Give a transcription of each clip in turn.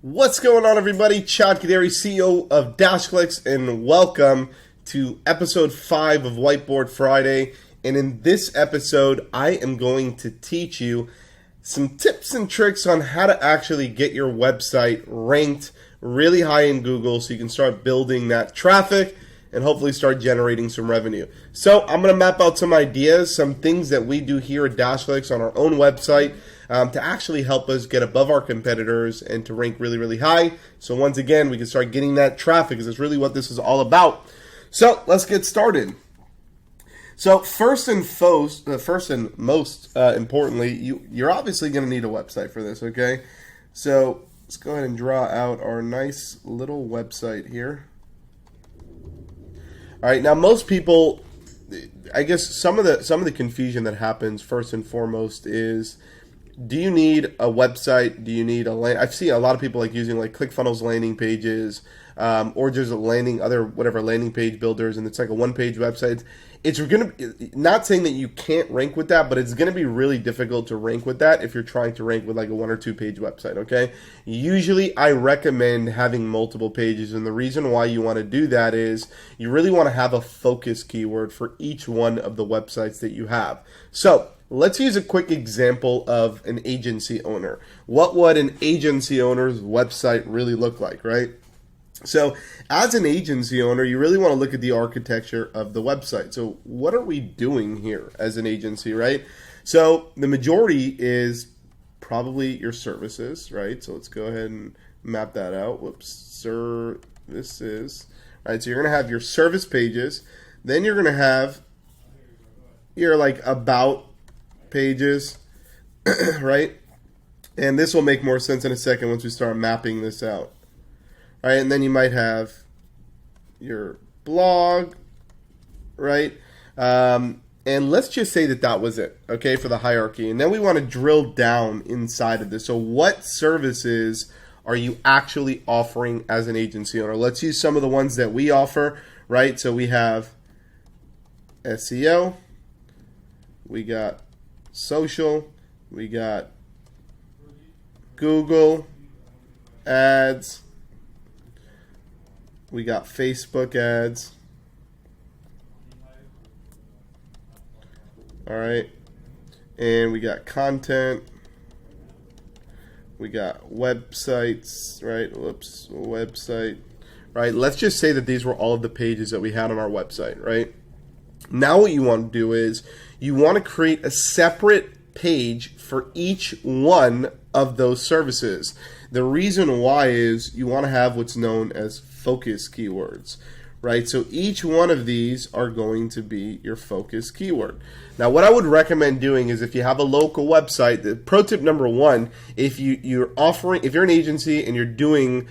What's going on, everybody? Chad Kaderi, CEO of DashClicks, and welcome to episode 5 of Whiteboard Friday. And in this episode, I am going to teach you some tips and tricks on how to actually get your website ranked really high in Google so you can start building that traffic and hopefully start generating some revenue. So I'm going to map out some ideas, some things that we do here at DashClicks on our own website to actually help us get above our competitors and to rank really, really high. So once again, we can start getting that traffic because it's really what this is all about. So let's get started. So first and most importantly, you're obviously going to need a website for this, okay? So let's go ahead and draw out our nice little website here. All right, now most people, I guess some of the confusion that happens first and foremost is, do you need a website? Do you need a land? I've seen a lot of people like using like ClickFunnels landing pages, or just whatever landing page builders, and it's like a one-page website. It's gonna, not saying that you can't rank with that, but it's gonna be really difficult to rank with that if you're trying to rank with like a 1 or 2 page website. Okay, usually I recommend having multiple pages, and the reason why you want to do that is you really want to have a focus keyword for each one of the websites that you have. So let's use a quick example of an agency owner. What would an agency owner's website really look like, right? So as an agency owner, you really want to look at the architecture of the website. So what are we doing here as an agency, right? So the majority is probably your services, right? So let's go ahead and map that out. Whoops, services. All right, so you're going to have your service pages. Then you're going to have your like about pages, right? And this will make more sense in a second once we start mapping this out. All right, and then you might have your blog, right? And let's just say that was it, okay, for the hierarchy. And then we want to drill down inside of this. So what services are you actually offering as an agency owner? Let's use some of the ones that we offer, right? So we have SEO, we got social, we got Google ads, we got Facebook ads. All right. And we got content. We got websites, right? Whoops, website. Right? Let's just say that these were all of the pages that we had on our website, right? Now what you want to do is you want to create a separate page for each one of those services. The reason why is you want to have what's known as focus keywords, right? So each one of these are going to be your focus keyword. Now what I would recommend doing is if you have a local website, the pro tip number 1, if you're an agency and you're doing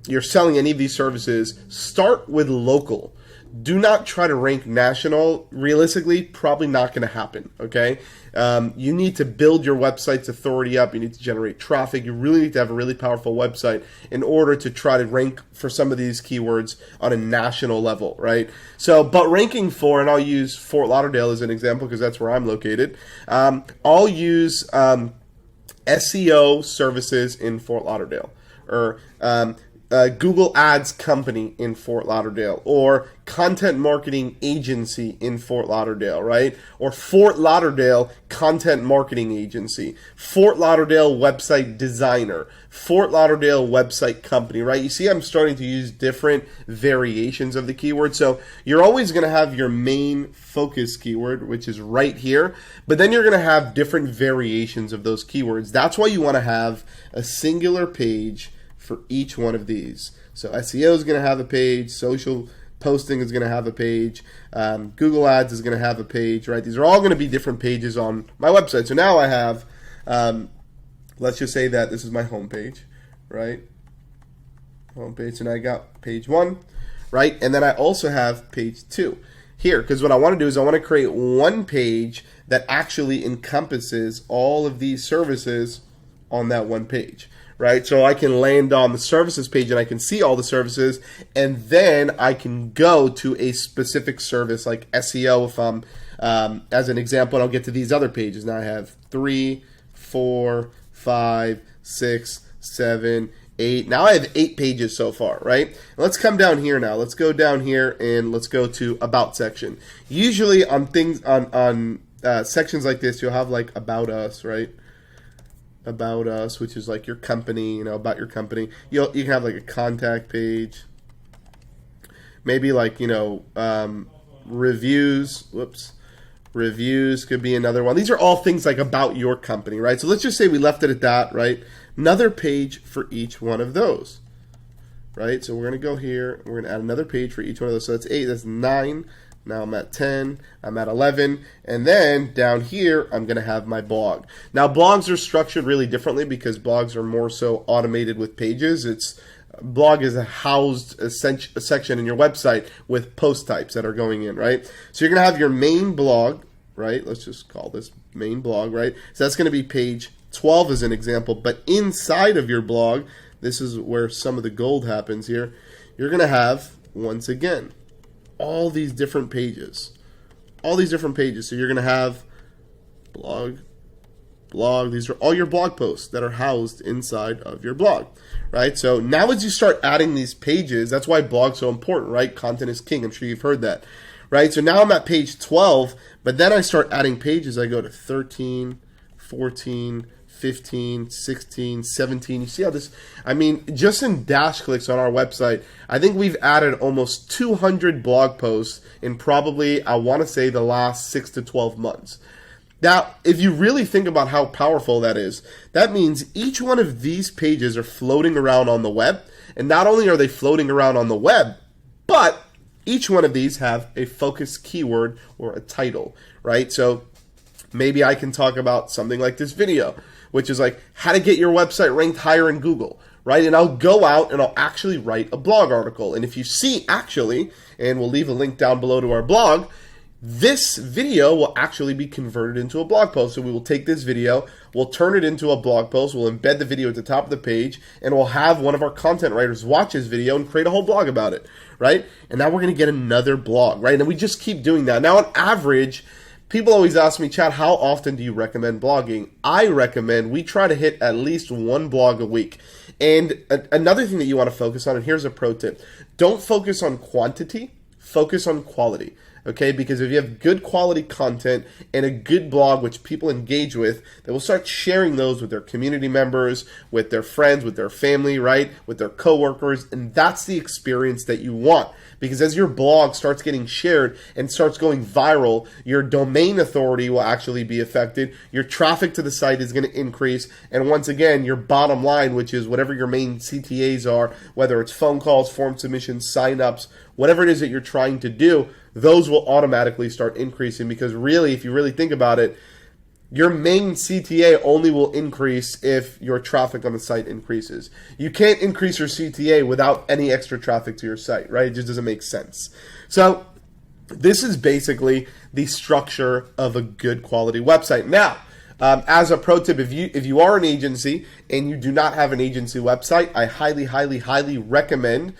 you're selling any of these services, start with local. Do not try to rank national. Realistically, probably not going to happen, okay? You need to build your website's authority up. You need to generate traffic. You really need to have a really powerful website in order to try to rank for some of these keywords on a national level, right? So, but ranking for, and I'll use Fort Lauderdale as an example because that's where I'm located. I'll use SEO services in Fort Lauderdale, or Google Ads company in Fort Lauderdale, or content marketing agency in Fort Lauderdale, right? Or Fort Lauderdale content marketing agency, Fort Lauderdale website designer, Fort Lauderdale website company, right? You see, I'm starting to use different variations of the keyword. So you're always going to have your main focus keyword, which is right here, but then you're going to have different variations of those keywords. That's why you want to have a singular page for each one of these. So SEO is going to have a page, social posting is going to have a page, Google Ads is going to have a page, right? These are all going to be different pages on my website. So now I have, let's just say that this is my home page, right? Home page, so now I got page 1, right? And then I also have page 2 here, because what I want to do is I want to create one page that actually encompasses all of these services on that one page. Right, so I can land on the services page and I can see all the services, and then I can go to a specific service like SEO if I'm, as an example, and I'll get to these other pages. Now I have 3, 4, 5, 6, 7, 8. Now I have 8 pages so far, right? Let's come down here now. Let's go down here and let's go to About section. Usually on things on sections like this, you'll have like About Us, right? About Us, which is like your company, you know, about your company. You can have like a contact page. Maybe like, you know, reviews. Whoops. Reviews could be another one. These are all things like about your company, right? So let's just say we left it at that, right? Another page for each one of those, right? So we're going to go here. We're going to add another page for each one of those. So that's 8. That's 9. Now I'm at 10. I'm at 11. And then down here, I'm going to have my blog. Now, blogs are structured really differently because blogs are more so automated with pages. Blog is a housed a section in your website with post types that are going in, right? So you're going to have your main blog, right? Let's just call this main blog, right? So that's going to be page 12 as an example. But inside of your blog, this is where some of the gold happens here. You're going to have, once again, all these different pages. All these different pages. So you're going to have blog. These are all your blog posts that are housed inside of your blog, right? So now as you start adding these pages, that's why blog's so important, right? Content is king. I'm sure you've heard that, right? So now I'm at page 12, but then I start adding pages. I go to 13, 14, 15, 16, 17. You see how this, I mean, just in DashClicks on our website, I think we've added almost 200 blog posts in probably, I want to say, the last 6 to 12 months. Now, if you really think about how powerful that is, that means each one of these pages are floating around on the web. And not only are they floating around on the web, but each one of these have a focus keyword or a title, right? So maybe I can talk about something like this video, which is like how to get your website ranked higher in Google, right? And I'll go out and I'll actually write a blog article. And if you see actually, and we'll leave a link down below to our blog, this video will actually be converted into a blog post. So we will take this video, we'll turn it into a blog post, we'll embed the video at the top of the page, and we'll have one of our content writers watch this video and create a whole blog about it, right? And now we're going to get another blog, right? And we just keep doing that. Now, on average, people always ask me, Chad, how often do you recommend blogging? I recommend we try to hit at least one blog a week. And another thing that you want to focus on, and here's a pro tip, don't focus on quantity, focus on quality. Okay, because if you have good quality content and a good blog which people engage with, they will start sharing those with their community members, with their friends, with their family, right? With their coworkers, and that's the experience that you want. Because as your blog starts getting shared and starts going viral, your domain authority will actually be affected, your traffic to the site is going to increase, and once again, your bottom line, which is whatever your main CTAs are, whether it's phone calls, form submissions, signups, whatever it is that you're trying to do, those will automatically start increasing because really, if you really think about it, your main CTA only will increase if your traffic on the site increases. You can't increase your CTA without any extra traffic to your site, right? It just doesn't make sense. So this is basically the structure of a good quality website. Now, as a pro tip, if you are an agency and you do not have an agency website, I highly recommend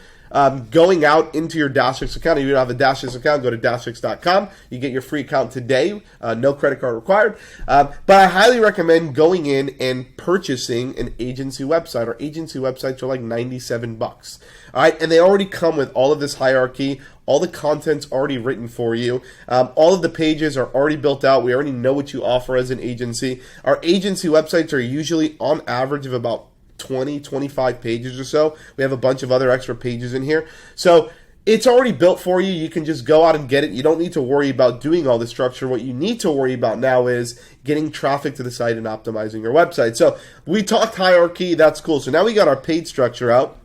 going out into your DashClicks account. If you don't have a DashClicks account, go to DashClicks.com. You get your free account today. No credit card required. But I highly recommend going in and purchasing an agency website. Our agency websites are like $97. All right, and they already come with all of this hierarchy. All the content's already written for you. All of the pages are already built out. We already know what you offer as an agency. Our agency websites are usually on average of about 20, 25 pages or so. We have a bunch of other extra pages in here. So it's already built for you. You can just go out and get it. You don't need to worry about doing all the structure. What you need to worry about now is getting traffic to the site and optimizing your website. So we talked hierarchy. That's cool. So now we got our page structure out.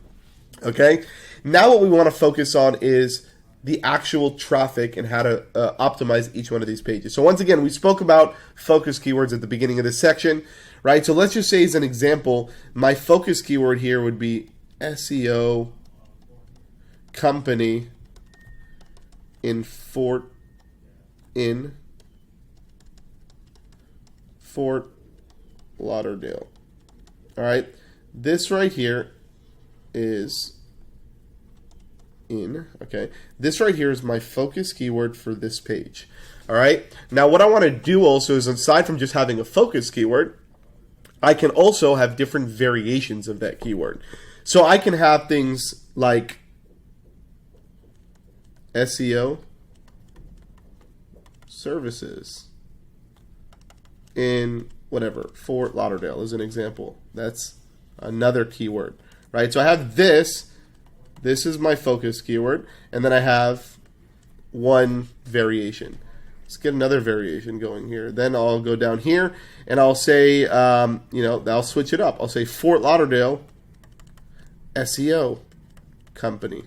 Okay. Now what we want to focus on is the actual traffic and how to optimize each one of these pages. So once again, we spoke about focus keywords at the beginning of this section, right? So let's just say as an example, my focus keyword here would be SEO company in Fort Lauderdale. All right, this right here is this right here is my focus keyword for this page. All right, now what I want to do also is, aside from just having a focus keyword, I can also have different variations of that keyword. So I can have things like SEO services in whatever, Fort Lauderdale is an example. That's another keyword, right? So I have this is my focus keyword, and then I have one variation. Let's get another variation going here. Then I'll go down here and I'll say, I'll switch it up. I'll say Fort Lauderdale SEO company,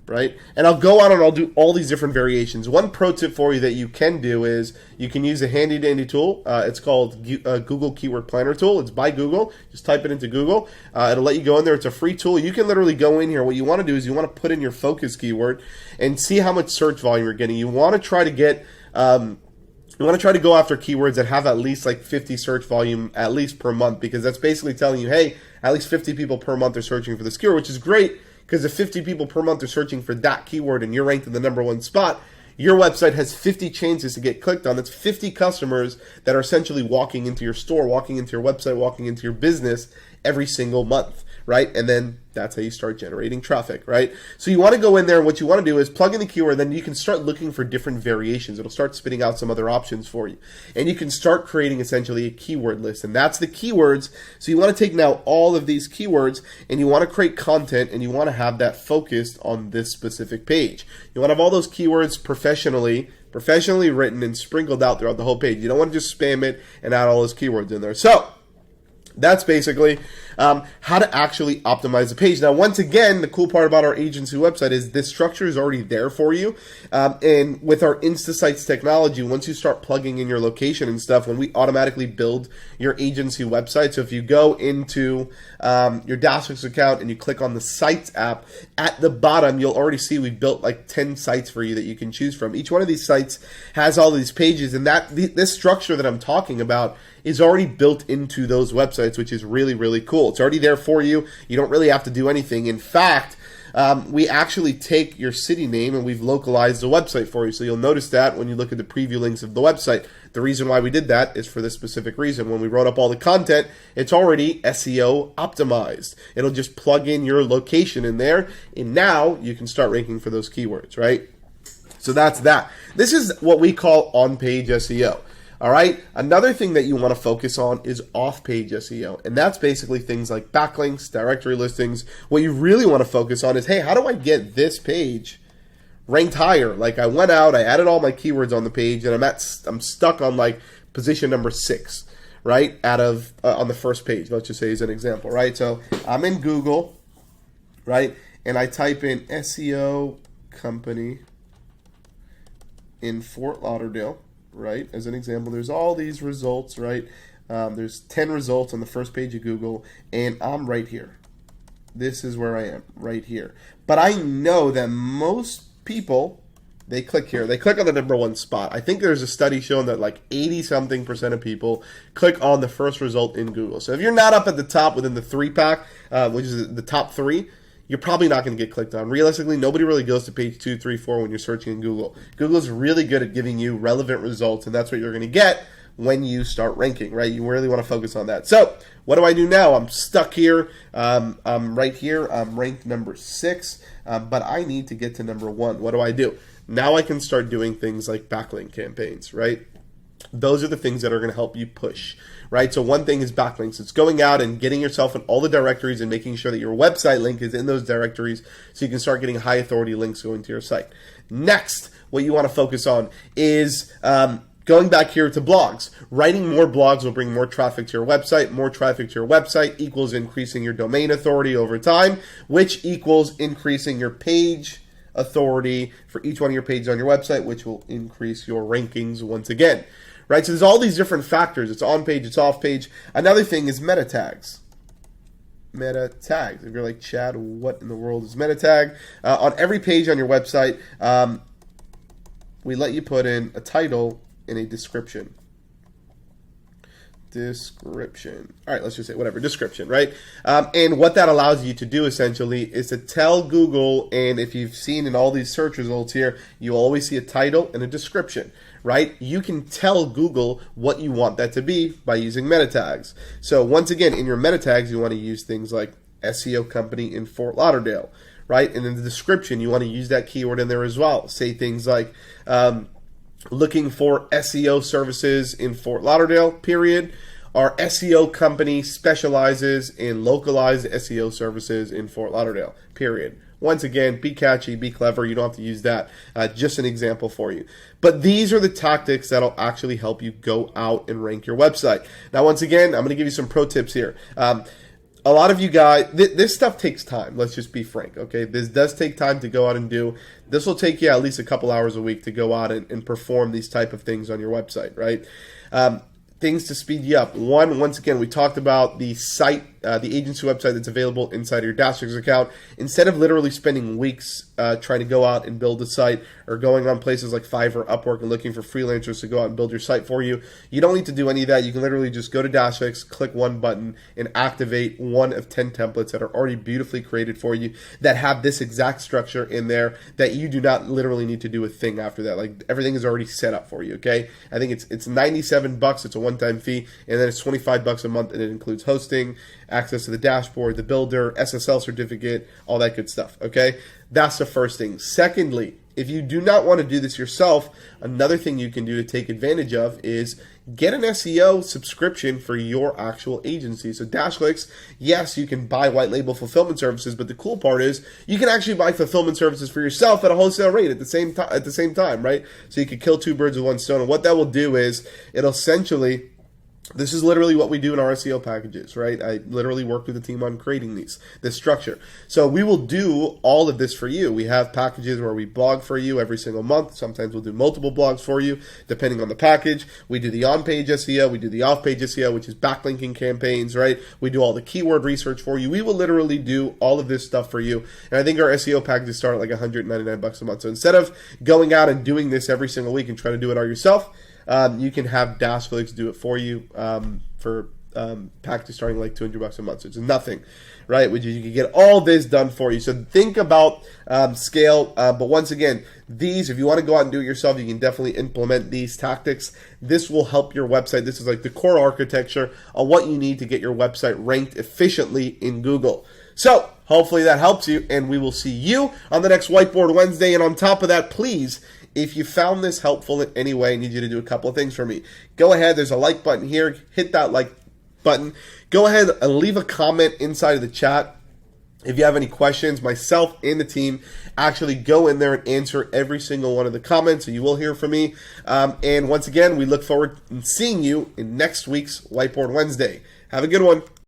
right? And I'll go on and I'll do all these different variations. One pro tip for you that you can do is you can use a handy dandy tool. It's called Google Keyword Planner tool. It's by Google. Just type it into Google. It'll let you go in there. It's a free tool. You can literally go in here. What you want to do is you want to put in your focus keyword and see how much search volume you're getting. You want to try to get you want to try to go after keywords that have at least like 50 search volume at least per month, because that's basically telling you, hey, at least 50 people per month are searching for this keyword, which is great. Because if 50 people per month are searching for that keyword and you're ranked in the #1 spot, your website has 50 chances to get clicked on. That's 50 customers that are essentially walking into your store, walking into your website, walking into your business every single month, right? And then that's how you start generating traffic, right? So you want to go in there, and what you want to do is plug in the keyword, then you can start looking for different variations. It'll start spitting out some other options for you. And you can start creating essentially a keyword list, and that's the keywords. So you want to take now all of these keywords, and you want to create content, and you want to have that focused on this specific page. You want to have all those keywords professionally written and sprinkled out throughout the whole page. You don't want to just spam it and add all those keywords in there. So that's basically how to actually optimize the page. Now, once again, the cool part about our agency website is this structure is already there for you. And with our InstaSites technology, once you start plugging in your location and stuff, when we automatically build your agency website, so if you go into your DashClicks account and you click on the Sites app, at the bottom, you'll already see we built like 10 sites for you that you can choose from. Each one of these sites has all these pages, and this structure that I'm talking about is already built into those websites, which is really, really cool. It's already there for you. You don't really have to do anything. In fact, we actually take your city name and we've localized the website for you. So you'll notice that when you look at the preview links of the website. The reason why we did that is for this specific reason. When we wrote up all the content, it's already SEO optimized. It'll just plug in your location in there, and now you can start ranking for those keywords, right? So that's that. This is what we call on-page SEO. All right. Another thing that you want to focus on is off-page SEO, and that's basically things like backlinks, directory listings. What you really want to focus on is, hey, how do I get this page ranked higher? Like, I went out, I added all my keywords on the page, and I'm stuck on like position number 6, right? Out of on the first page. Let's just say as an example, right? So I'm in Google, right, and I type in SEO company in Fort Lauderdale. Right, as an example, there's all these results, right? There's 10 results on the first page of Google, and I'm right here. This is where I am, right here. But I know that most people, they click here. They click on the #1 spot. I think there's a study showing that like 80-something% of people click on the first result in Google. So if you're not up at the top within the 3-pack, which is the top 3, you're probably not going to get clicked on. Realistically, nobody really goes to page 2, 3, 4 when you're searching in Google. Google's really good at giving you relevant results, and that's what you're going to get when you start ranking, right? You really want to focus on that. So what do I do now? I'm stuck here. I'm right here. I'm ranked number 6, but I need to get to #1. What do I do? Now I can start doing things like backlink campaigns, right? Those are the things that are going to help you push, right? So one thing is backlinks. It's going out and getting yourself in all the directories and making sure that your website link is in those directories so you can start getting high authority links going to your site. Next, what you want to focus on is going back here to blogs. Writing more blogs will bring more traffic to your website. More traffic to your website equals increasing your domain authority over time, which equals increasing your page authority for each one of your pages on your website, which will increase your rankings once again. Right, so there's all these different factors. It's on page, it's off page. Another thing is meta tags. Meta tags. If you're like, Chad, what in the world is meta tag? On every page on your website, we let you put in a title and a description. Description. All right, let's just say whatever, description, right? And what that allows you to do essentially is to tell Google, and if you've seen in all these search results here, you always see a title and a description, right? You can tell Google what you want that to be by using meta tags. So once again, in your meta tags, you want to use things like SEO company in Fort Lauderdale, right? And in the description, you want to use that keyword in there as well. Say things like looking for SEO services in Fort Lauderdale, period. Our SEO company specializes in localized SEO services in Fort Lauderdale, period. Once again, be catchy, be clever. You don't have to use that. Just an example for you. But these are the tactics that'll actually help you go out and rank your website. Now, once again, I'm going to give you some pro tips here. A lot of you guys, this stuff takes time. Let's just be frank, okay? This does take time to go out and do. This will take you at least a couple hours a week to go out and perform these type of things on your website, right? Things to speed you up. One, once again, we talked about the site, the agency website that's available inside of your DashClicks account. Instead of literally spending weeks trying to go out and build a site or going on places like Fiverr or Upwork and looking for freelancers to go out and build your site for you, you don't need to do any of that. You can literally just go to DashClicks, click one button, and activate one of 10 templates that are already beautifully created for you that have this exact structure in there that you do not literally need to do a thing after that. Like, everything is already set up for you, okay? I think it's $97. It's a one-time fee, and then it's $25 a month, and it includes hosting, access to the dashboard, the builder, SSL certificate, all that good stuff, okay? That's the first thing. Secondly, if you do not want to do this yourself, another thing you can do to take advantage of is get an SEO subscription for your actual agency. So DashClicks, yes, you can buy white label fulfillment services, but the cool part is you can actually buy fulfillment services for yourself at a wholesale rate at the same time, right? So you can kill two birds with one stone. And what that will do is it'll essentially, this is literally what we do in our SEO packages, right? I literally work with the team on creating this structure. So we will do all of this for you. We have packages where we blog for you every single month. Sometimes we'll do multiple blogs for you, depending on the package. We do the on-page SEO. We do the off-page SEO, which is backlinking campaigns, right? We do all the keyword research for you. We will literally do all of this stuff for you. And I think our SEO packages start at like $199 a month. So instead of going out and doing this every single week and trying to do it all yourself, you can have DashClicks do it for you for packages starting like $200 a month. So it's nothing, right? Which you can get all this done for you. So think about scale. But once again, these, if you want to go out and do it yourself, you can definitely implement these tactics. This will help your website. This is like the core architecture of what you need to get your website ranked efficiently in Google. So hopefully that helps you, and we will see you on the next Whiteboard Wednesday. And on top of that, please, if you found this helpful in any way, I need you to do a couple of things for me. Go ahead, there's a like button here. Hit that like button. Go ahead and leave a comment inside of the chat. If you have any questions, myself and the team actually go in there and answer every single one of the comments, so you will hear from me. And once again, we look forward to seeing you in next week's Whiteboard Wednesday. Have a good one.